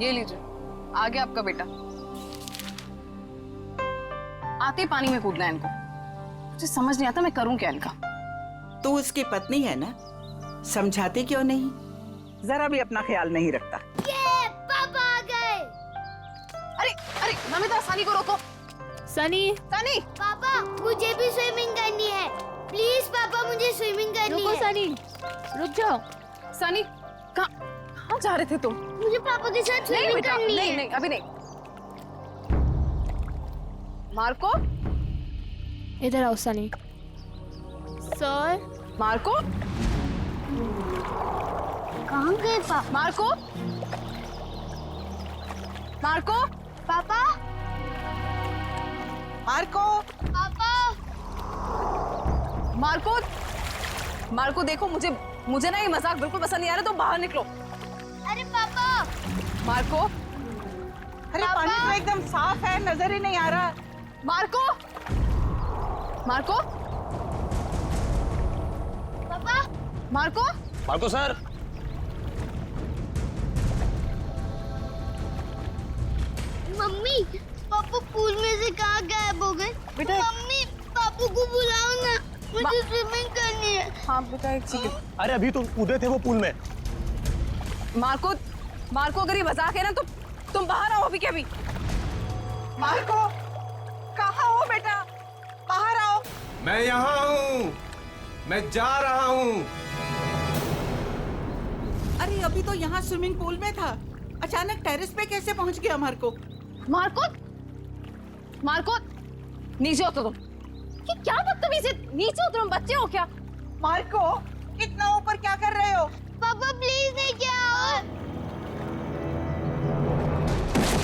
ये लीजिए, आ गया आपका बेटा। आते ही पानी में कूदना है इनको। मुझे समझ नहीं आता मैं करूं क्या इनका। तू उसकी पत्नी है ना, समझाती क्यों नहीं? जरा भी अपना ख्याल नहीं रखता। ये पापा आ गए। अरे अरे नमिता, सनी को रोको। सनी, सनी, पापा मुझे भी स्विमिंग करनी है। प्लीज पापा, मुझे स्विमिंग करनी रुको है। सनी, रुक जाओ। सनी, कहाँ जा रहे थे तुम? मुझे पापा के साथ नहीं स्विमिंग बेटा, करनी नहीं है। नहीं, अभी नहीं। मार्को, इधर आओ सनी। सर, मार्को, कहाँ गए पापा? मार्को, मार्को, पापा, मार्को, पापा, मार्को, मार्को देखो, मुझे ना ये मजाक बिल्कुल पसंद नहीं आ रहा, तो बाहर निकलो। अरे पापा, मार्को, अरे पानी तो एकदम साफ है, नजर ही नहीं आ रहा। मार्को, मार्को, पापा, मार्को, मार्को सर। मम्मी, पापा पूल में से कहाँ गायब हो गए? बेटा, मम्मी, पापा को बुलाओ ना, मुझे स्विमिंग करनी है। हाँ बेटा, एक सेकंड। अरे अभी तो कूदे थे वो पूल में। मार्को, मार्को, अगर ये मजाक है ना तो तुम बाहर आओ अभी के अभी। मार्को, कहाँ हो बेटा? बाहर आओ। मैं यहाँ हूँ, मैं जा रहा हूँ। अरे अभी तो यहाँ स्विमिंग पूल में था, अचानक टेरेस पे कैसे पहुँच गया मार्को? मार्को, मार्को, नीचे उतरो तुम। ये क्या बदतमीजी है? नीचे उतरो, बच्चे हो क्या? मार्को, इतना ऊपर क्या कर रहे हो? पापा प्लीज नहीं क्या हो?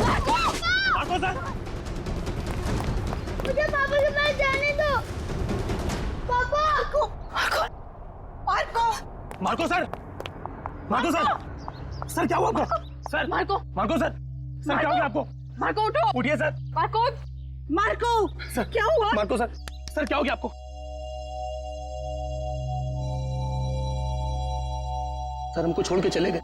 मार्को, मार्को सर, मुझे पापा के पास जाने दो। पापा, Marco, Marco, Marco sir, Marco sir, sir क्या हुआ आपको? Sir, Marco, Marco sir, sir क्या हो गया आपको? मार्को उठो। उठिए सर। मार्को, मार्को, सर क्या हुआ? मार्को सर, सर क्या हो गया आपको? सर हमको छोड़ के चले गए।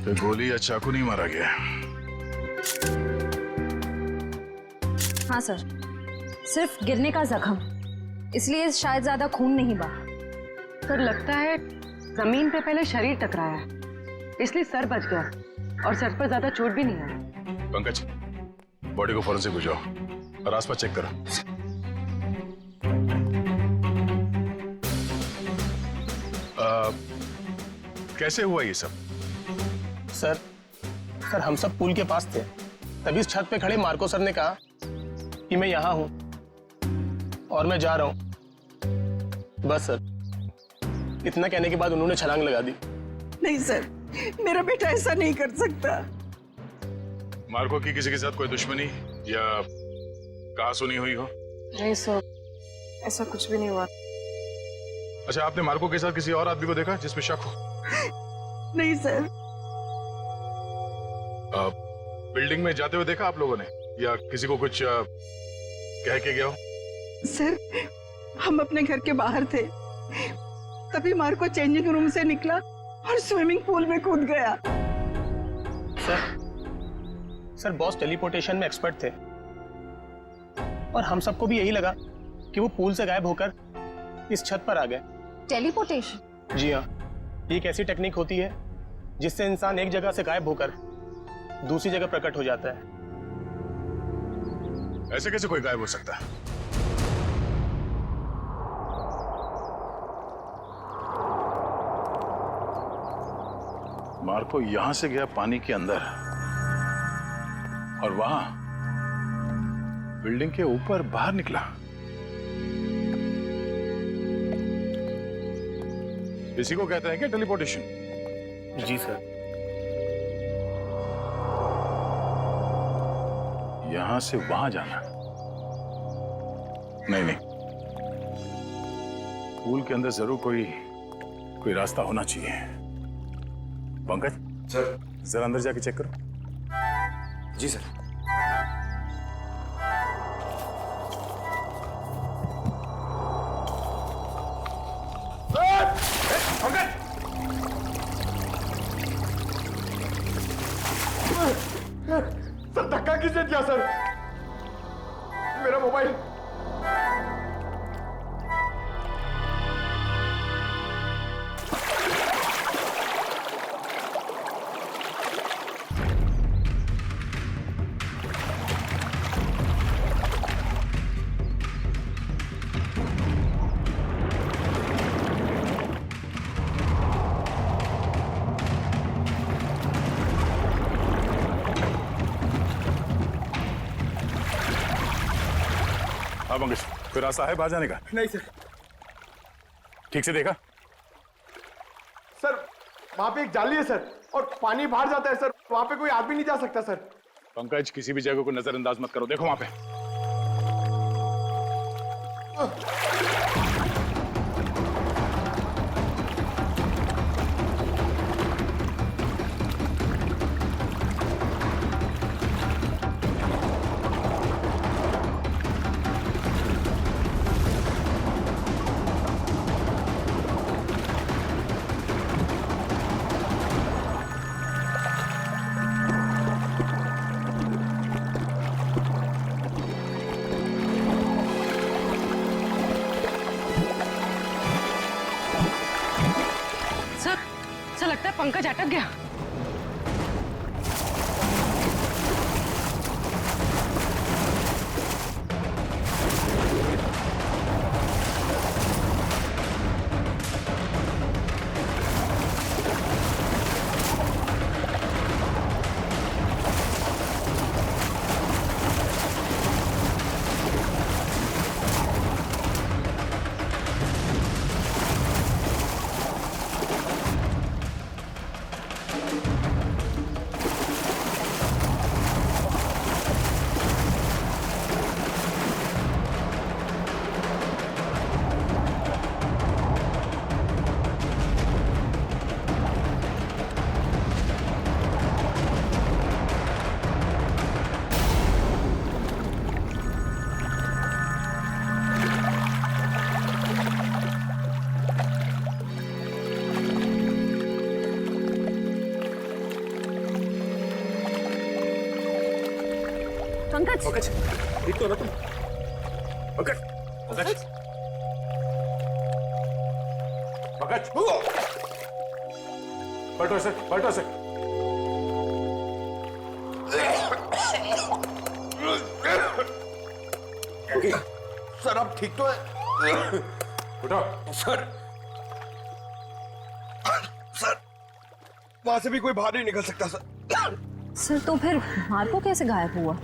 तो गोली या चाकू नहीं मारा गया? हाँ सर, सिर्फ गिरने का जख्म, इसलिए शायद ज्यादा खून नहीं बहा। सर लगता है जमीन पे पहले शरीर टकराया है, इसलिए सर बच गया और सर पर ज्यादा चोट भी नहीं आई। पंकज, बॉडी को फॉरेंसिक भिजवाओ और आसपास चेक करो। कैसे हुआ ये सब? सर, सर हम सब पुल के पास थे, तभी इस छत पे खड़े मार्को सर ने कहा कि मैं यहाँ हूँ और मैं जा रहा हूँ। बस सर, इतना कहने के बाद उन्होंने छलांग लगा दी। नहीं सर, मेरा बेटा ऐसा नहीं कर सकता। मार्को की किसी के साथ कोई दुश्मनी या कहा सुनी हुई हो? नहीं सर, ऐसा कुछ भी नहीं हुआ। अच्छा, आपने मार्को के साथ किसी और आदमी को देखा जिसमें शक हो? नहीं सर। बिल्डिंग में जाते हुए देखा आप लोगों ने, या किसी को कुछ कह के गया हो? सर, हम अपने घर के बाहर थे, तभी मार्को चेंजिंग रूम से निकला और स्विमिंग पूल में कूद गया। सर बॉस टेलीपोर्टेशन में एक्सपर्ट थे और हम सबको भी यही लगा कि वो पूल से गायब होकर इस छत पर आ गए। टेलीपोर्टेशन? जी हाँ, ये एक ऐसी टेक्निक होती है जिससे इंसान एक जगह से गायब होकर दूसरी जगह प्रकट हो जाता है। ऐसे कैसे कोई गायब हो सकता है? मार्को यहां से गया पानी के अंदर और वहां बिल्डिंग के ऊपर बाहर निकला। इसी को कहते हैं क्या टेलीपोर्टेशन? जी सर। यहां से वहां जाना? नहीं नहीं, पूल के अंदर जरूर कोई कोई रास्ता होना चाहिए। पंकज सर। जरा अंदर जाके चेक करो। जी सर। सर धक्का किसने दिया सर? मेरा मोबाइल। हाँ पंकज, कोई रास्ता है बाहर जाने का? नहीं सर। ठीक से देखा? सर वहां पे एक जाली है सर, और पानी बाहर जाता है सर, वहां पे कोई आदमी नहीं जा सकता सर। पंकज, किसी भी जगह को नजरअंदाज मत करो, देखो वहां पे। सर लगता है पंकज अटक गया। पंकज, पंकज, ठीक तो हो ना तुम? पंकज, पंकज, पंकज, पलटो से, पलटो से। सर अब ठीक तो है? उठो। सर सर वहां से भी कोई बाहर नहीं निकल सकता सर। सर तो फिर मार्को कैसे गायब हुआ?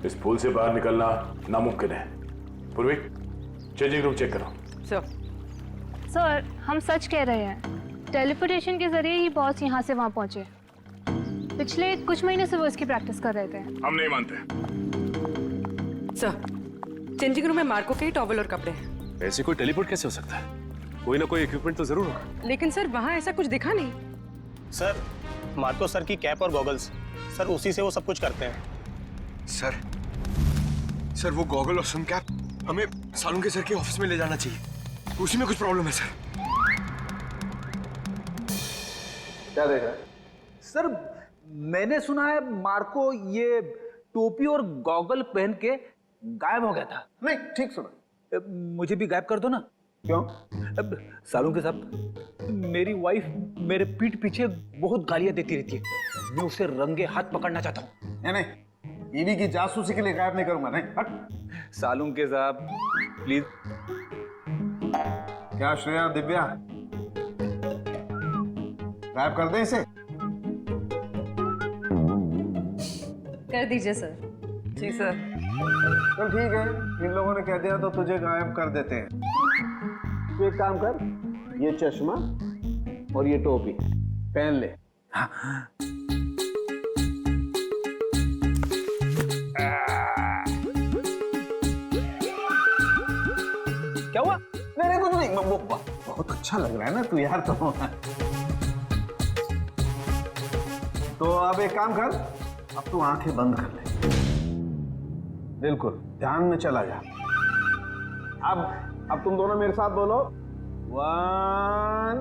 इस पुल से बाहर निकलना नामुमकिन है। पूर्वी, चेंजिंग रूम चेक करो। सर, हम सच कह रहे हैं। टेलीपोर्टेशन के जरिए ही बॉस यहाँ से वहाँ पहुँचे। पिछले कुछ महीने से वो इसकी प्रैक्टिस कर रहे थे। हम नहीं मानते। सर चेंजिंग रूम में मार्को के टॉवल और कपड़े हैं। ऐसे कोई टेलीपोर्ट कैसे हो सकता है? कोई ना कोई इक्विपमेंट तो जरूर होगा। लेकिन सर वहाँ ऐसा कुछ दिखा नहीं। सर, मार्को सर की कैप और गॉगल्स, सर उसी से वो सब कुछ करते हैं। सर वो गॉगल और सन कैप हमें सालुंके सर के ऑफिस में ले जाना चाहिए, उसी में कुछ प्रॉब्लम है सर। क्या देख रहा है? सर मैंने सुना है मार्को ये टोपी और गॉगल पहन के गायब हो गया था। नहीं, ठीक सुना। मुझे भी गायब कर दो ना। क्यों? अब सालुंके साहब, मेरी वाइफ मेरे पीठ पीछे बहुत गालियां देती रहती है। मैं उसे रंगे हाथ पकड़ना चाहता हूँ। नहीं, बीवी की जासूसी के लिए गायब नहीं करूंगा। नहीं, हट। सालुंके साहब प्लीज। क्या श्रेया, दिव्या, गायब कर दे इसे? कर दीजिए सर। जी सर। चल ठीक है, इन लोगों ने कह दिया तो तुझे गायब कर देते हैं। तू एक काम कर, ये चश्मा और ये टोपी पहन ले। क्या हुआ? नहीं कुछ नहीं, वो बहुत अच्छा लग रहा है ना तू यार। तो अब एक काम कर, अब तू आंखें बंद कर ले, बिल्कुल ध्यान में चला जा। अब तुम दोनों मेरे साथ बोलो, 1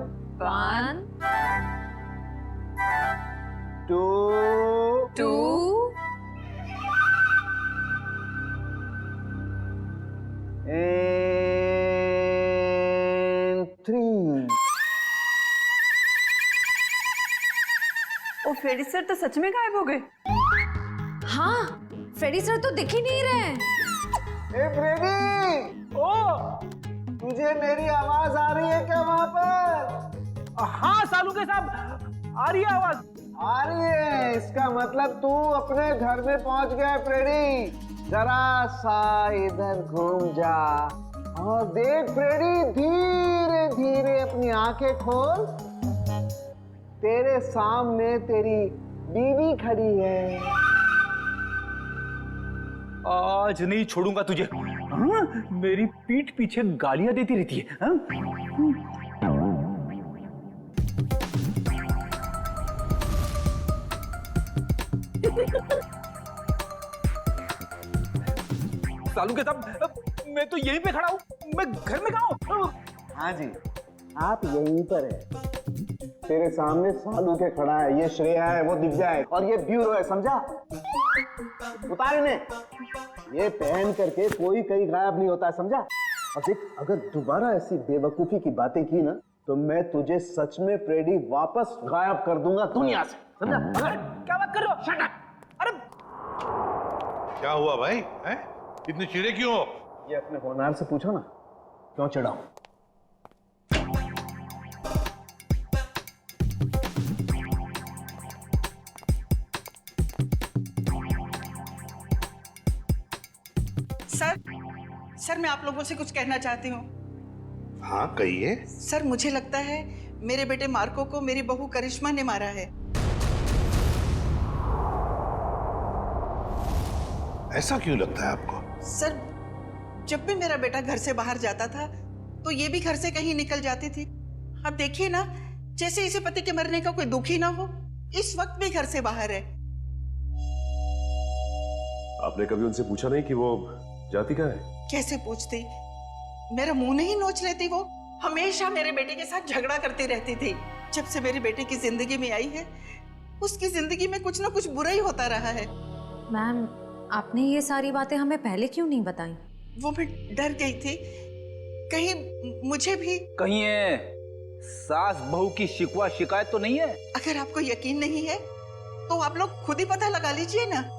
2 and 3। ओ फ्रेडी सर तो सच में गायब हो गए। हाँ, फ्रेडी सर तो दिख ही नहीं रहे। ए फ्रेडी, ओ तुझे मेरी आवाज आ रही है क्या वहां पर? हाँ सालू के साहब, आ रही है आवाज। आ रही है, इसका मतलब तू अपने घर में पहुंच गया फ्रेडी। जरा सा इधर घूम जा और देख फ्रेडी, धीरे धीरे अपनी आंखें खोल। तेरे सामने तेरी बीवी खड़ी है। आज नहीं छोड़ूंगा तुझे। हाँ? मेरी पीठ पीछे गालियां देती रहती है। हाँ? सालू के साहब, मैं तो यहीं पे खड़ा हूँ, मैं घर में कहाँ हूँ? हाँ जी, आप यहीं पर है। तेरे सामने सालू के खड़ा है, ये श्रेया है, वो दिव्या है और ये ब्यूरो है, समझा? उतार इन्हें। ये पहन करके कोई कहीं गायब नहीं होता है, समझा? और देख, अगर दोबारा ऐसी बेवकूफी की बातें की ना तो मैं तुझे सच में फ्रेडी वापस गायब कर दूंगा दुनिया से, समझा? क्या बात कर रहे हो? Shut up! अरे क्या हुआ भाई? हैं? इतने चिड़े क्यों हो? ये अपने होनहार से पूछो ना, क्यों चिढ़ाऊं? सर मैं आप लोगों से कुछ कहना चाहती हूँ। हाँ कहिए। सर मुझे लगता है मेरे बेटे मार्को को मेरी बहू करिश्मा ने मारा है। ऐसा क्यों लगता है आपको? सर जब भी मेरा बेटा घर से बाहर जाता था तो ये भी घर से कहीं निकल जाती थी। अब देखिए ना, जैसे इसे पति के मरने का कोई दुख ही ना हो, इस वक्त भी घर से बाहर है। आपने कभी उनसे पूछा नहीं कि वो जाती कहाँ है? कैसे पूछती, मेरा मुंह नहीं नोच लेती। वो हमेशा मेरे बेटे के साथ झगड़ा करती रहती थी। जब से मेरे बेटे की जिंदगी में आई है, उसकी जिंदगी में कुछ ना कुछ बुरा ही होता रहा है। मैम, आपने ये सारी बातें हमें पहले क्यों नहीं बताई? वो मैं डर गई थी, कहीं मुझे भी कहीं है सास बहू की शिकवा शिकायत तो नहीं है? अगर आपको यकीन नहीं है तो आप लोग खुद ही पता लगा लीजिए ना।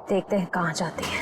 देखते हैं कहाँ जाती है।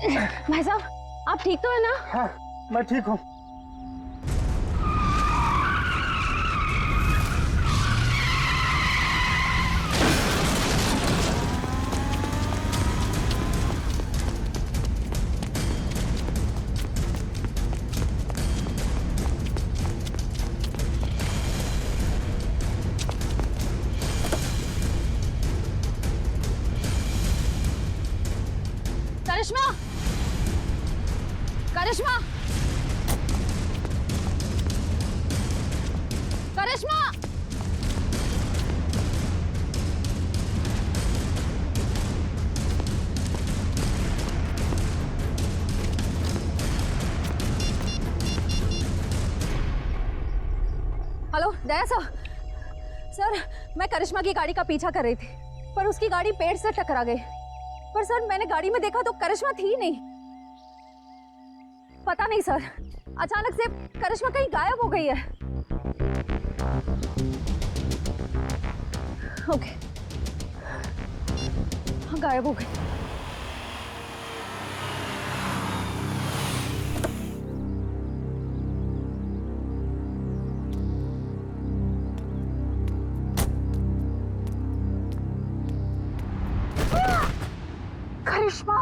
भाई साहब, आप ठीक तो है ना? हाँ, मैं ठीक हूँ। करिश्मा, करिश्मा, करिश्मा, हेलो दया सर। सर, मैं करिश्मा की गाड़ी का पीछा कर रही थी, पर उसकी गाड़ी पेड़ से टकरा गई। पर सर, मैंने गाड़ी में देखा तो करिश्मा थी नहीं। पता नहीं सर, अचानक से करिश्मा कहीं गायब हो गई है। ओके, हाँ, गायब हो गई। करिश्मा,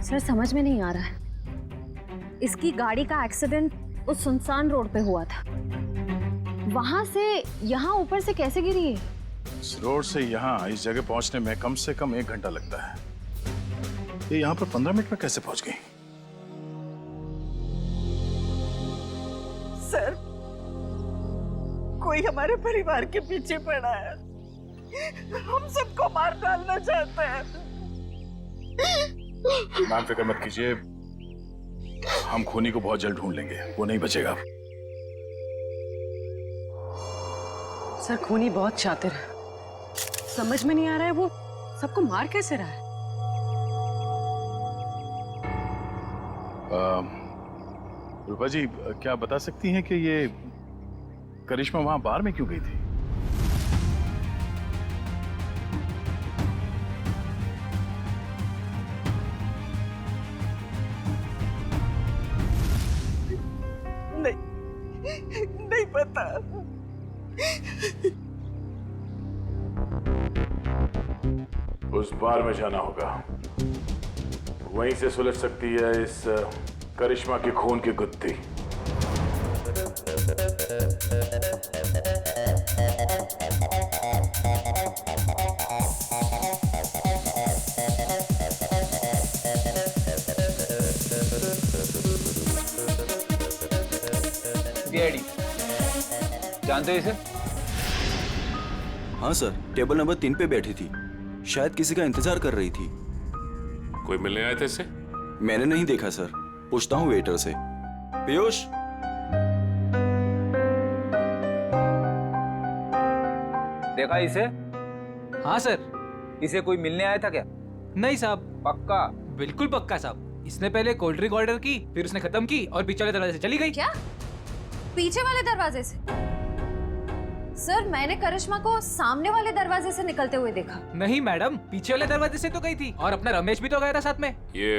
सर समझ में नहीं आ रहा है, इसकी गाड़ी का एक्सीडेंट उस सुनसान रोड पे हुआ था, वहां से यहाँ ऊपर से कैसे गिरी है? इस रोड से यहाँ इस जगह पहुंचने में कम से कम 1 घंटा लगता है। ये यहाँ पर 15 मिनट में कैसे पहुंच गई? सर, कोई हमारे परिवार के पीछे पड़ा है, हम सबको मार डालना चाहता है। मैम फिक्र मत कीजिए, हम खूनी को बहुत जल्द ढूंढ लेंगे, वो नहीं बचेगा। सर खूनी बहुत शातिर है, समझ में नहीं आ रहा है वो सबको मार कैसे रहा है। रूपा जी, क्या बता सकती हैं कि ये करिश्मा वहां बार में क्यों गई थी? नहीं पता। उस बार में जाना होगा, वहीं से सुलझ सकती है इस करिश्मा की खून की गुत्थी। जानते हो इसे? हाँ सर, टेबल नंबर 3 पे बैठी थी, शायद किसी का इंतजार कर रही थी। कोई मिलने आए थे इससे? मैंने नहीं देखा सर, पूछता हूँ वेटर से। पीयूष, देखा इसे? हाँ सर, इसे कोई मिलने आया था क्या? नहीं साहब। पक्का? बिल्कुल पक्का साहब। इसने पहले कोल्ड ड्रिंक ऑर्डर की, फिर उसने खत्म की और पीछे वाले दरवाजे से चली गई। क्या? पीछे वाले दरवाजे से? सर, मैंने करिश्मा को सामने वाले दरवाजे से निकलते हुए देखा। नहीं मैडम, पीछे वाले दरवाजे से तो गई थी, और अपना रमेश भी तो गया था साथ में। ये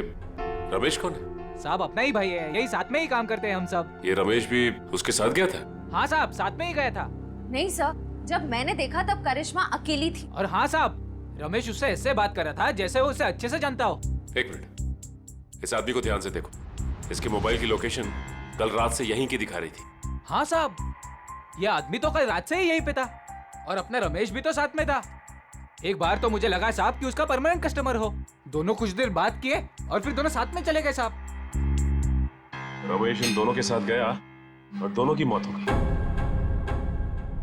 रमेश कौन है? साहब अपना ही भाई है, यही साथ में ही काम करते हैं हम सब। ये रमेश भी उसके साथ गया था? हाँ साहब, साथ में ही गया था। नहीं सर, जब मैंने देखा तब करिश्मा अकेली थी। और हाँ साहब, रमेश उससे ऐसे बात कर रहा था जैसे वो उसे अच्छे से जानता हो। 1 मिनट, इस आदमी को ध्यान से देखो। इसके मोबाइल की लोकेशन कल रात से यहीं की दिखा रही थी। हाँ साहब, ये आदमी तो कल रात से ही यहीं पे था, और अपना रमेश भी तो साथ में था। एक बार तो मुझे लगा साहब कि उसका परमानेंट कस्टमर हो। दोनों कुछ देर बात किए और फिर दोनों साथ में चले गए साहब। रमेश इन दोनों के साथ गया और दोनों की मौत हो गई।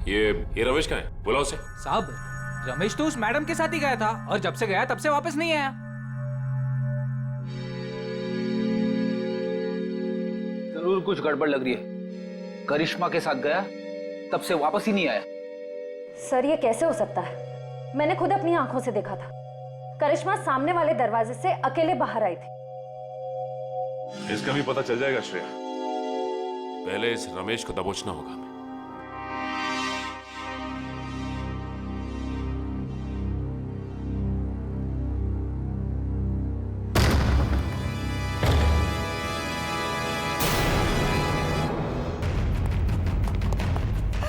ये रमेश कहाँ है? बुलाओ उसे। साहब, रमेश तो उस मैडम के साथ ही गया था, और जब से गया तब से वापस नहीं आया। जरूर कुछ गड़बड़ लग रही है। करिश्मा के साथ गया तब से वापस ही नहीं आया। सर ये कैसे हो सकता है? मैंने खुद अपनी आंखों से देखा था। करिश्मा सामने वाले दरवाजे से अकेले बाहर आई थी। इसका भी पता चल जाएगा श्रेया। पहले इस रमेश को दबोचना होगा हमें।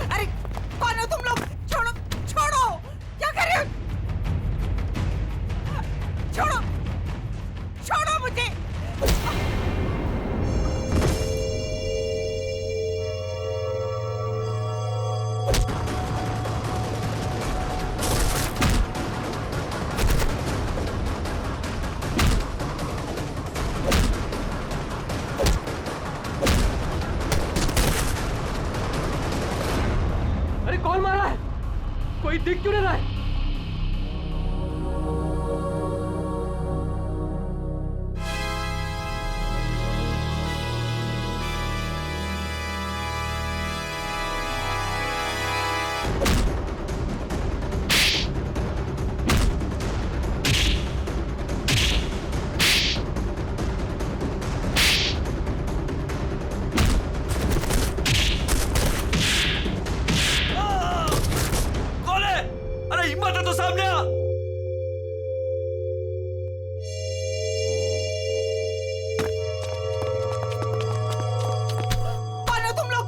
अरे कौन हो तुम लोग? छोड़ो छोड़ो, क्या कर रहे हो? छोड़ो छोड़ो मुझे। अरे कौन मारा है? कोई दिख क्यों नहीं रहा है? कौन है? अरे हिम्मत है तो सामने आ। कौन हो तुम लोग?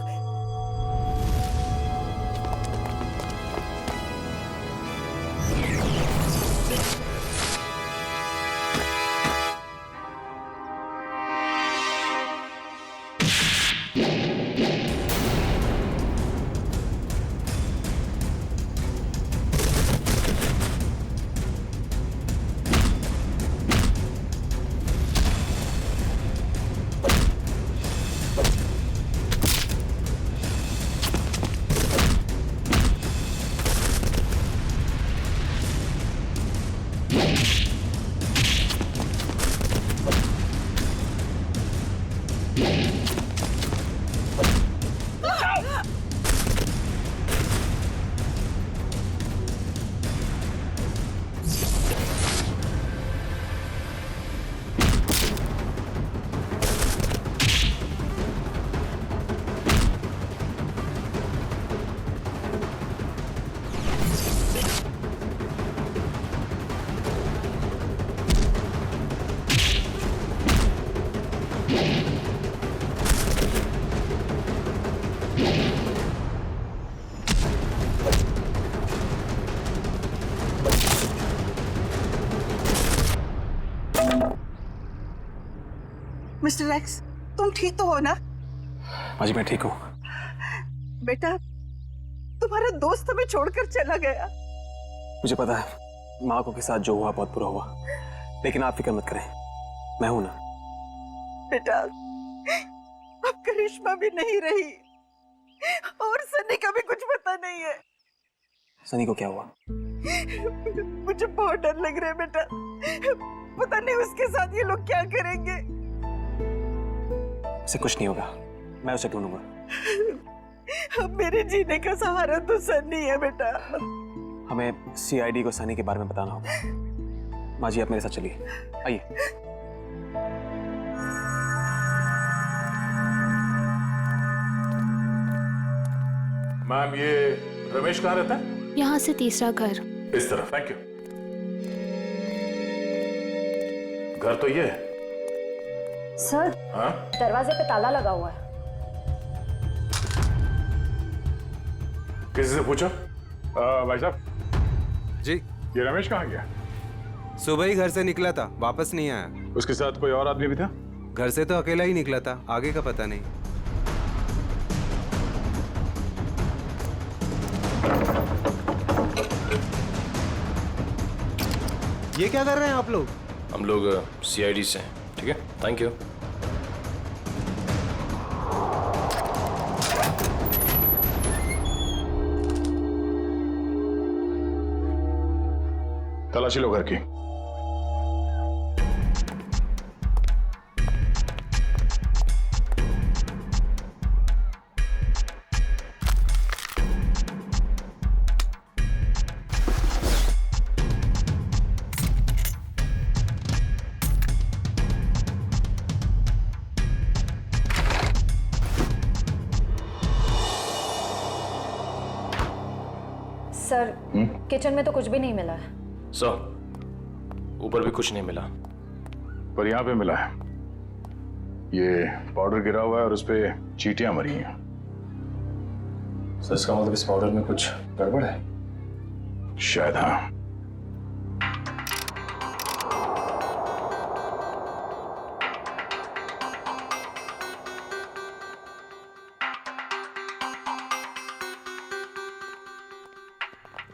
मिस्टर एक्स, तुम ठीक तो हो ना? माँ जी मैं ठीक हूँ। बेटा, तुम्हारा दोस्त हमें छोड़कर चला गया। मुझे पता है माँ को के साथ जो हुआ बहुत बुरा हुआ, लेकिन आप फिक्र मत करें, मैं हूं ना। बेटा, अब करिश्मा भी नहीं रही और सनी का भी कुछ पता नहीं है। सनी को क्या हुआ? मुझे बहुत डर लग रहा है बेटा, पता नहीं उसके साथ ये लोग क्या करेंगे। उसे कुछ नहीं होगा, मैं उसे ढूंढूंगा। अब मेरे जीने का सहारा तो सनी है बेटा। हमें सीआईडी को सनी के बारे में बताना होगा। माँ जी आप मेरे साथ चलिए, आइए। मैम ये रमेश कहाँ रहता है? यहाँ से तीसरा घर। इस तरफ, थैंक यू। घर तो ये है। सर, हाँ? दरवाजे पे ताला लगा हुआ है। किसी से पूछा? भाई साहब जी, ये रमेश कहाँ गया? सुबह ही घर से निकला था, वापस नहीं आया। उसके साथ कोई और आदमी भी था? घर से तो अकेला ही निकला था, आगे का पता नहीं। ये क्या कर रहे हैं आप लोग? हम लोग सीआईडी से हैं, ठीक है, थैंक यू। तलाशी लो घर की। सर किचन में तो कुछ भी नहीं मिला है। सर ऊपर भी कुछ नहीं मिला। पर यहाँ पे मिला है, ये पाउडर गिरा हुआ है और उस पे चींटियां मरी हैं। सर इसका मतलब इस पाउडर में कुछ गड़बड़ है? शायद हाँ।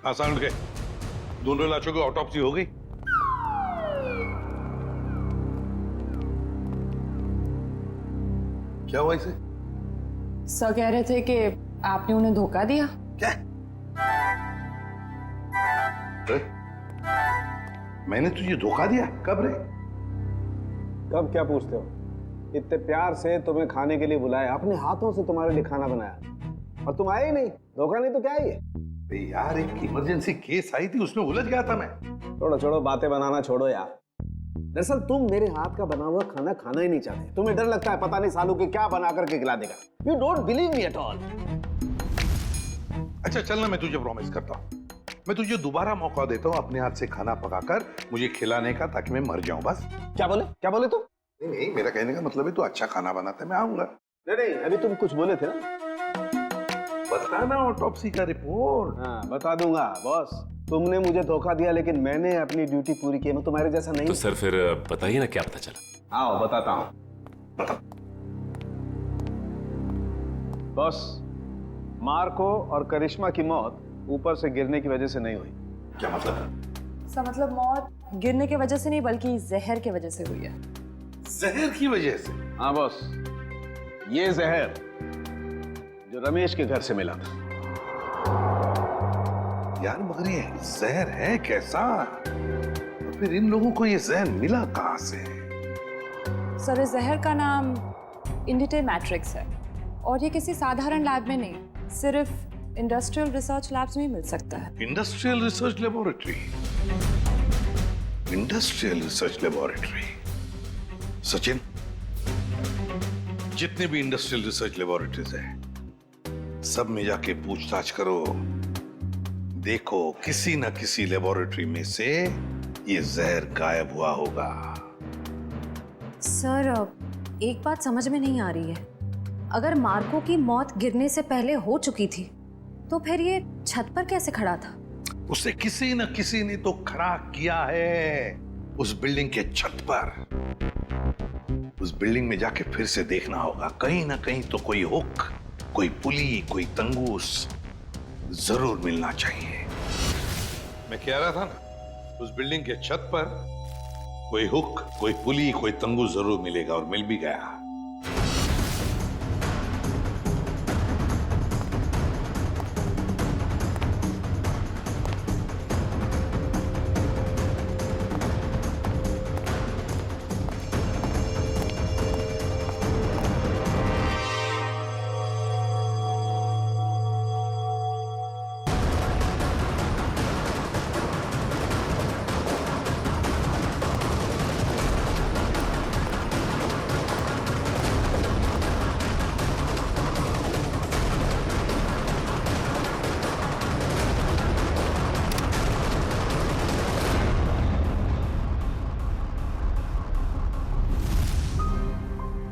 आसान उठ गए, दोनों लाशों की ऑटोप्सी हो गई। क्या हुआ इसे? सर कह रहे थे कि आपने उन्हें धोखा दिया। क्या? मैंने तुझे धोखा दिया? कब रे? कब क्या पूछते हो? इतने प्यार से तुम्हें खाने के लिए बुलाया, अपने हाथों से तुम्हारे लिए खाना बनाया और तुम आए ही नहीं। धोखा नहीं तो क्या है ये? यार एक इमरजेंसी केस आई थी, उसमें उलझ गया था मैं। छोड़ो छोड़ो, बातें बनाना छोड़ो यार। दरअसल तुम मेरे हाथ का बना हुआ खाना खाना ही नहीं चाहते। तुम्हें डर लगता है पता नहीं सालू के क्या बना करके खिला देगा। You don't believe me at all. अच्छा चल ना, मैं तुझे प्रॉमिस करता हूँ, मैं तुझे दोबारा मौका देता हूँ अपने हाथ से खाना पकाकर मुझे खिलाने का, ताकि मैं मर जाऊं बस। क्या बोले तुम? नहीं, मेरा कहने का मतलब है तू अच्छा खाना बनाता है, मैं आऊंगा। नहीं, अभी तुम कुछ बोले थे ना। बताना ऑटोप्सी का रिपोर्ट। हाँ बता दूंगा बॉस। तुमने मुझे धोखा दिया लेकिन मैंने अपनी ड्यूटी पूरी की। मैं तुम्हारे जैसा नहीं। तो सर फिर बताइए ना क्या पता चला। आओ बताता हूँ। बॉस, मार्को और करिश्मा की मौत ऊपर से गिरने की वजह से नहीं हुई। क्या मतलब? सर मतलब मौत गिरने की वजह से नहीं बल्कि जहर की वजह से हुई है। जहर की वजह से? हाँ बॉस, ये जहर जो रमेश के घर से मिला था। यार मगर ये जहर है कैसा? तो फिर इन लोगों को ये जहर मिला कहां से? सर इस जहर का नाम इंडिटे मैट्रिक्स है और ये किसी साधारण लैब में नहीं, सिर्फ इंडस्ट्रियल रिसर्च लैब्स में मिल सकता है। Industrial research laboratory? Industrial research laboratory? Sachin, जितने भी इंडस्ट्रियल रिसर्च लेबोरेटरीज हैं सब में जाके पूछताछ करो। देखो किसी न किसी लेबोरेटरी में से ये जहर गायब हुआ होगा। सर एक बात समझ में नहीं आ रही है। अगर मार्को की मौत गिरने से पहले हो चुकी थी तो फिर ये छत पर कैसे खड़ा था? उसे किसी न किसी ने तो खड़ा किया है उस बिल्डिंग के छत पर। उस बिल्डिंग में जाके फिर से देखना होगा, कहीं ना कहीं तो कोई हुक, कोई पुली, कोई तंगूस जरूर मिलना चाहिए। मैं कह रहा था ना, उस बिल्डिंग के छत पर कोई हुक, कोई पुली, कोई तंगूस जरूर मिलेगा, और मिल भी गया।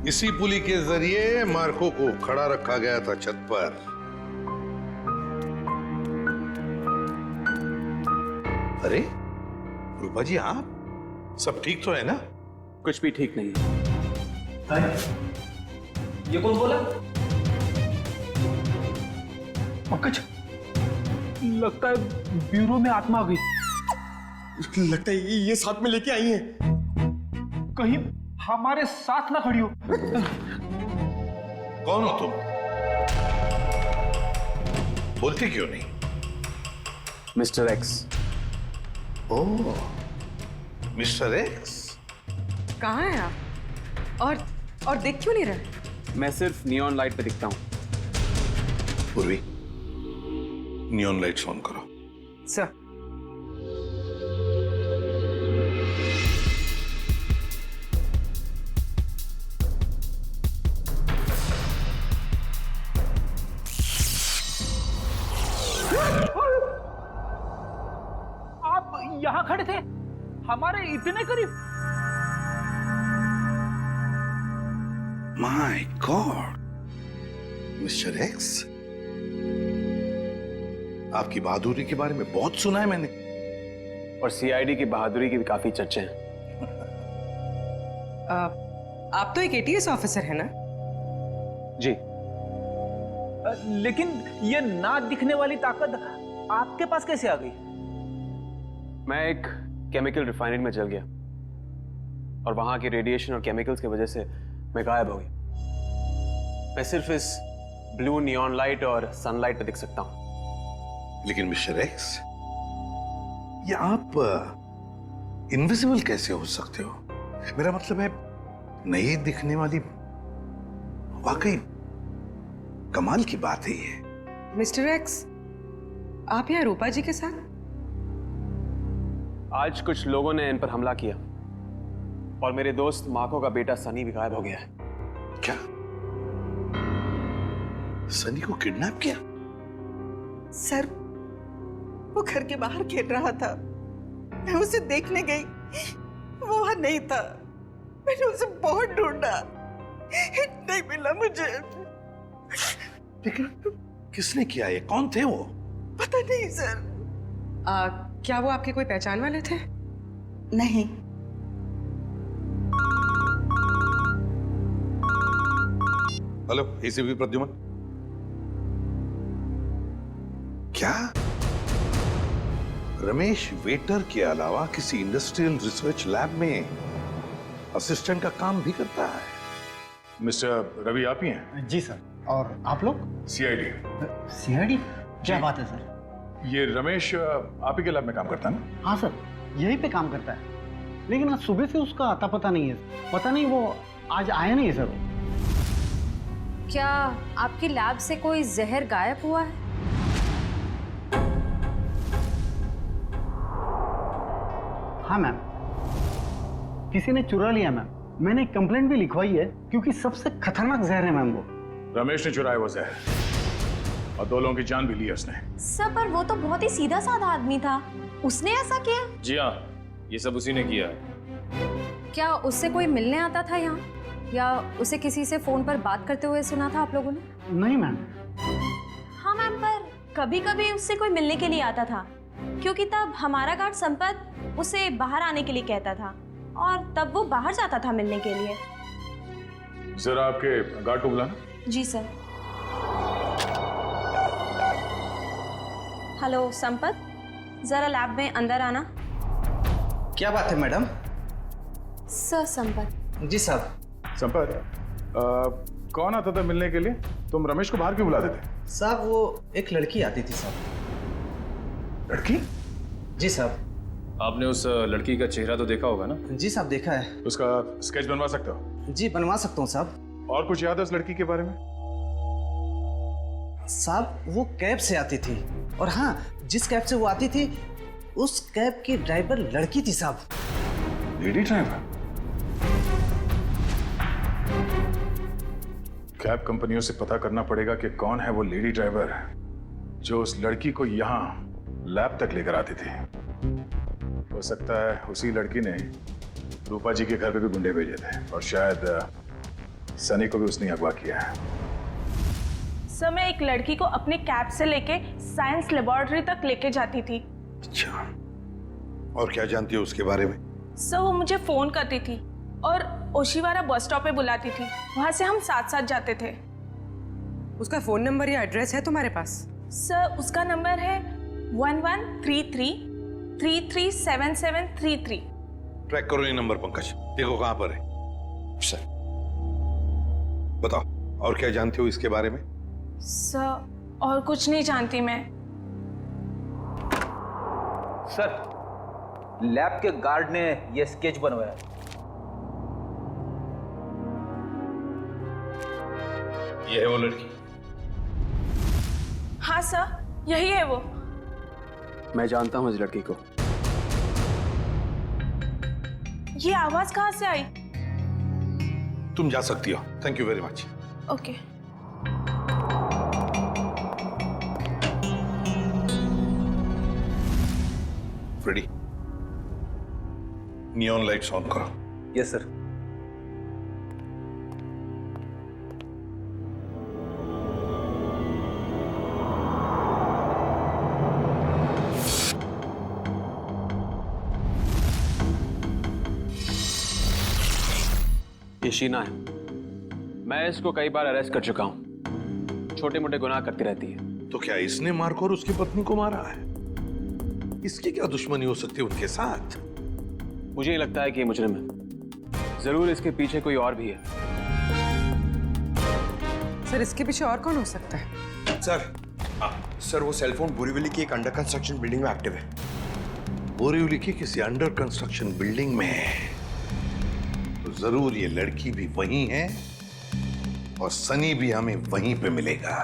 इसी पुली के जरिए मार्को को खड़ा रखा गया था छत पर। अरे रूपा जी, आप सब ठीक तो है ना? कुछ भी ठीक नहीं है। ये कौन बोला? पंकज, लगता है ब्यूरो में आत्मा आ गई। लगता है ये साथ में लेके आई हैं। कहीं हमारे साथ ना खड़ी हो। कौन हो तुम? बोलती क्यों नहीं? Mister X. Oh, mister X. कहाँ हैं आप? और दिख क्यों नहीं रहे? मैं सिर्फ नियॉन लाइट पे दिखता हूँ। पूर्वी, नियॉन लाइट्स ऑन करो। सर। हमारे इतने करीब। माय गॉड, मिस्टर एक्स, आपकी बहादुरी के बारे में बहुत सुना है मैंने। और सीआईडी की बहादुरी की भी काफी चर्चे हैं। आप तो एक एटीएस ऑफिसर है ना? जी। लेकिन ये ना दिखने वाली ताकत आपके पास कैसे आ गई? मैं एक केमिकल रिफाइनरी में जल गया और वहां के रेडिएशन और केमिकल्स की वजह से मैं गायब हो गया। मैं सिर्फ इस ब्लू नियॉन लाइट और सनलाइट पे दिख सकता हूं। लेकिन मिस्टर एक्स, ये आप इनविजिबल कैसे हो सकते हो? मेरा मतलब है, नहीं दिखने वाली, वाकई कमाल की बात है ये। मिस्टर एक्स, आप यहाँ रूपा जी के साथ? आज कुछ लोगों ने इन पर हमला किया और मेरे दोस्त मार्को का बेटा सनी भी गायब हो गया है। क्या? सनी को किडनैप किया? सर, वो घर के बाहर खेल रहा था, मैं उसे देखने गई, वो वहां नहीं था। मैंने उसे बहुत ढूंढा, नहीं मिला मुझे। लेकिन किसने किया ये? कौन थे वो? पता नहीं सर। क्या वो आपके कोई पहचान वाले थे? नहीं। Hello, ACP Pradyuman. क्या रमेश वेटर के अलावा किसी इंडस्ट्रियल रिसर्च लैब में असिस्टेंट का काम भी करता है? मिस्टर रवि आप ही हैं? जी सर। और आप लोग? सीआईडी। सीआईडी? क्या बात है सर? ये रमेश आप ही के लैब में काम करता है ना? हाँ सर, यहीं पे काम करता है, लेकिन आज सुबह से उसका आता पता नहीं है। पता नहीं वो आज आया नहीं है सर। क्या आपकी लैब से कोई जहर गायब हुआ है? हाँ मैम, किसी ने चुरा लिया मैम। मैंने एक कंप्लेंट भी लिखवाई है, क्योंकि सबसे खतरनाक जहर है मैम वो। रमेश ने चुराया वो जहर और 2 लोगों की जान भी ली है उसने। सर, पर वो तो बहुत ही सीधा साधा आदमी था, उसने ऐसा किया? जी हाँ, ये सब उसी ने किया है। क्या उससे कोई मिलने आता था यहाँ, या उसे किसी से फोन पर बात करते हुए सुना था आप लोगों ने? नहीं मैम। हाँ मैम, पर कभी कभी उससे कोई मिलने के लिए आता था, क्योंकि तब हमारा गार्ड संपत उसे बाहर आने के लिए कहता था और तब वो बाहर जाता था मिलने के लिए। जरा आपके गार्ड को बुलाना। जी सर। हेलो संपत, जरा लैब में अंदर आना। क्या बात है मैडम? सर संपत। जी साहब। संपत, कौन आता था मिलने के लिए? तुम रमेश को बाहर क्यों बुलाते थे? साहब, वो एक लड़की आती थी साहब। लड़की? जी साहब। आपने उस लड़की का चेहरा तो देखा होगा ना? जी साहब, देखा है। उसका स्केच बनवा सकते हो? जी बनवा सकता हूँ साहब। और कुछ याद है उस लड़की के बारे में? साहब, वो कैब से आती थी, और हाँ, जिस कैब से वो आती थी उस कैब की ड्राइवर लड़की थी साहब। Lady driver? कैब कंपनियों से पता करना पड़ेगा कि कौन है वो लेडी ड्राइवर जो उस लड़की को यहाँ लैब तक लेकर आती थी। हो सकता है उसी लड़की ने रूपा जी के घर पे भी गुंडे भेजे थे, और शायद सनी को भी उसने अगवा किया है। सर, मैं एक लड़की को अपने कैब से लेके साइंस लेबोरेटरी तक लेके जाती थी। अच्छा, और क्या जानती हो उसके बारे में? सर, वो मुझे फोन करती थी और ओशिवारा बस स्टॉप पे बुलाती थी, वहां से हम साथ साथ जाते थे। उसका फोन नंबर या एड्रेस है तुम्हारे पास? सर, उसका नंबर है 1133337733। ट्रैक करो ये नंबर पंकज, देखो कहां पर है। सर बताओ, और क्या जानते हो इसके बारे में? सर, और कुछ नहीं जानती मैं। सर, लैब के गार्ड ने ये स्केच बनवाया। ये है वो लड़की? हाँ सर, यही है वो। मैं जानता हूँ इस लड़की को। ये आवाज कहाँ से आई? तुम जा सकती हो। Thank you very much. Okay. Freddy, neon lights on करो। Yes sir. ये शीना है। मैं इसको कई बार अरेस्ट कर चुका हूं। छोटे मोटे गुनाह करती रहती है। तो क्या इसने मारकर उसकी पत्नी को मारा है? इसकी क्या दुश्मनी हो सकती है उनके साथ? मुझे ये लगता है कि ये मुजरिम है। जरूर इसके पीछे कोई और भी है। सर इसके पीछे और कौन हो सकता है? सर वो सेलफोन बोरीवली की एक अंडर कंस्ट्रक्शन बिल्डिंग में एक्टिव है। बोरीवली की किसी अंडर कंस्ट्रक्शन बिल्डिंग में है तो जरूर ये लड़की भी वहीं है और सनी भी हमें वहीं पे मिलेगा।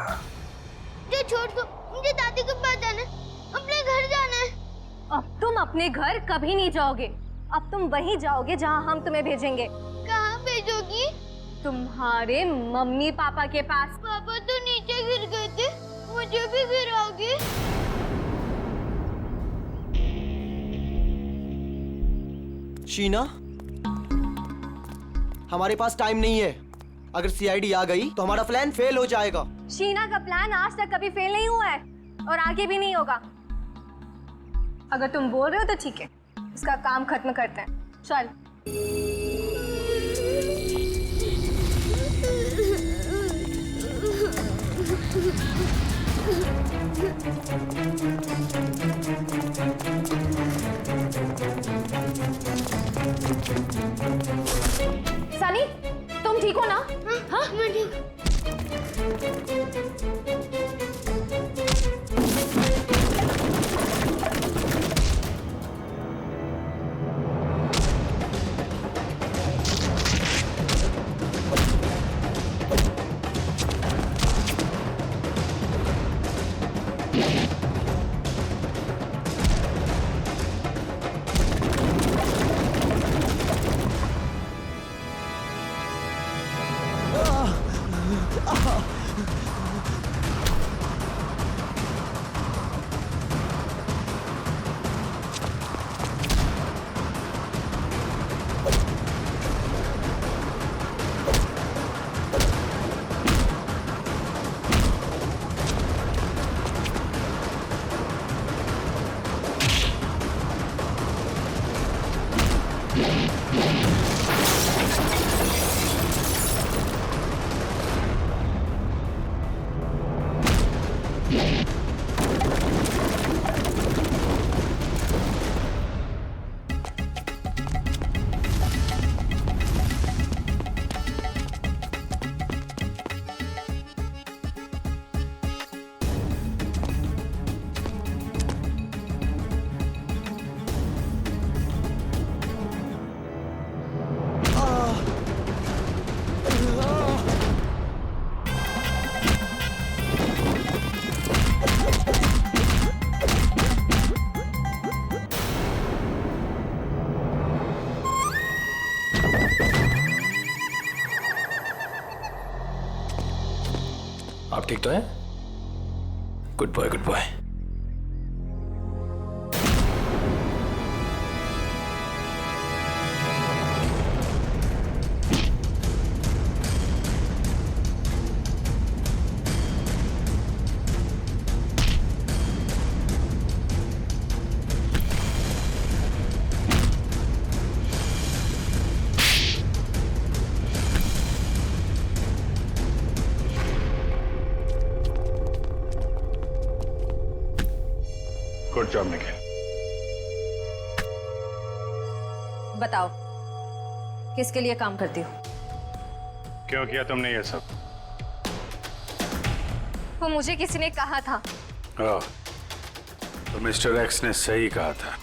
मुझे छोड़ दो, मुझे दादी के पास जाना है, अपने घर जाना है। अब तुम अपने घर कभी नहीं जाओगे। अब तुम वहीं जाओगे जहां हम तुम्हें भेजेंगे। कहाँ भेजोगी? तुम्हारे मम्मी पापा के पास। पापा तो नीचे गिर गए थे, मुझे भी गिराओगे? शीना, हमारे पास टाइम नहीं है। अगर सीआईडी आ गई तो हमारा प्लान फेल हो जाएगा। शीना का प्लान आज तक कभी फेल नहीं हुआ है और आगे भी नहीं होगा। अगर तुम बोल रहे हो तो ठीक है, इसका काम खत्म करते हैं। चल। सनी, तुम ठीक हो ना? हाँ, मैं ठीक। आप ठीक तो हैं? Good boy, good boy. Good job Nikhil. बताओ, किसके लिए काम करती हो? क्यों किया तुमने ये सब? वो मुझे किसी ने कहा था। तो मिस्टर एक्स ने सही कहा था।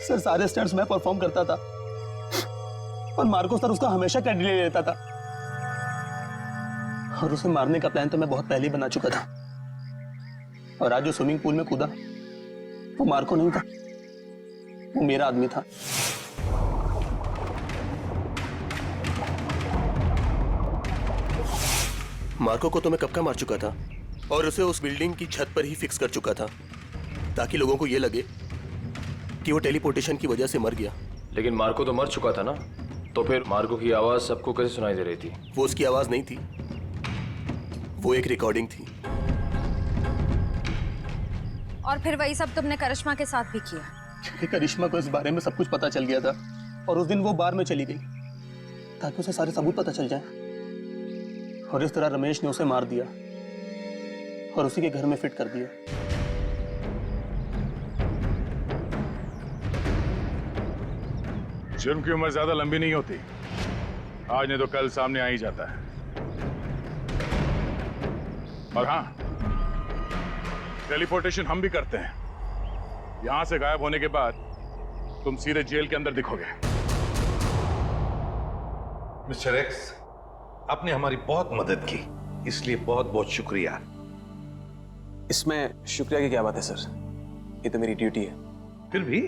सर सारे स्टंट्स मैं परफॉर्म करता था और मार्को सर उसका हमेशा क्रेडिट ले लेता था। और उसे मारने का प्लान तो मैं बहुत पहले ही बना चुका था। और आज जो स्विमिंग पूल में कूदा वो मार्को नहीं था, वो मेरा आदमी था। मार्को को तो मैं कब का मार चुका था और उसे उस बिल्डिंग की छत पर ही फिक्स कर चुका था ताकि लोगों को यह लगे कि वो टेलीपोर्टेशन की वजह से मर गया। लेकिन मार्को तो मर चुका था ना, तो फिर मार्को की आवाज सबको कैसे सुनाई दे रही थी? वो उसकी आवाज नहीं थी, वो एक रिकॉर्डिंग थी। और फिर वही सब तुमने करिश्मा के साथ भी किया? क्योंकि करिश्मा को इस बारे में सब कुछ पता चल गया था और उस दिन वो बार में चली गई ताकि उसे सारे सबूत पता चल जाए। और इस तरह रमेश ने उसे मार दिया और उसी के घर में फिट कर दिया। जुर्म की उम्र ज्यादा लंबी नहीं होती, आज नहीं तो कल सामने आ ही जाता है। और हाँ, टेलीपोर्टेशन हम भी करते हैं। यहां से गायब होने के बाद तुम सीधे जेल के अंदर दिखोगे। मिस्टर एक्स, आपने हमारी बहुत मदद की, इसलिए बहुत बहुत शुक्रिया। इसमें शुक्रिया की क्या बात है सर, ये तो मेरी ड्यूटी है। फिर भी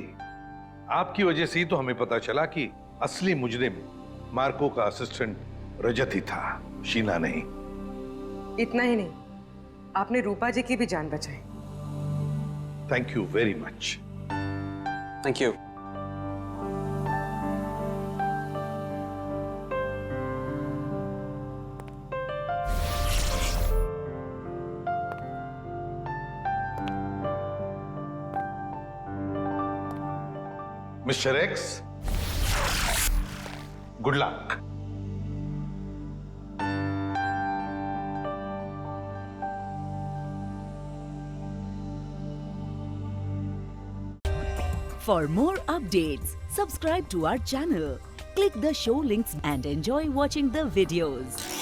आपकी वजह से ही तो हमें पता चला कि असली मुजरिम मार्को का असिस्टेंट रजत ही था, शीना नहीं। इतना ही नहीं, आपने रूपा जी की भी जान बचाई। Thank you very much. Thank you. Mister x, good luck. For more updates, subscribe to our channel, click the show links and enjoy watching the videos.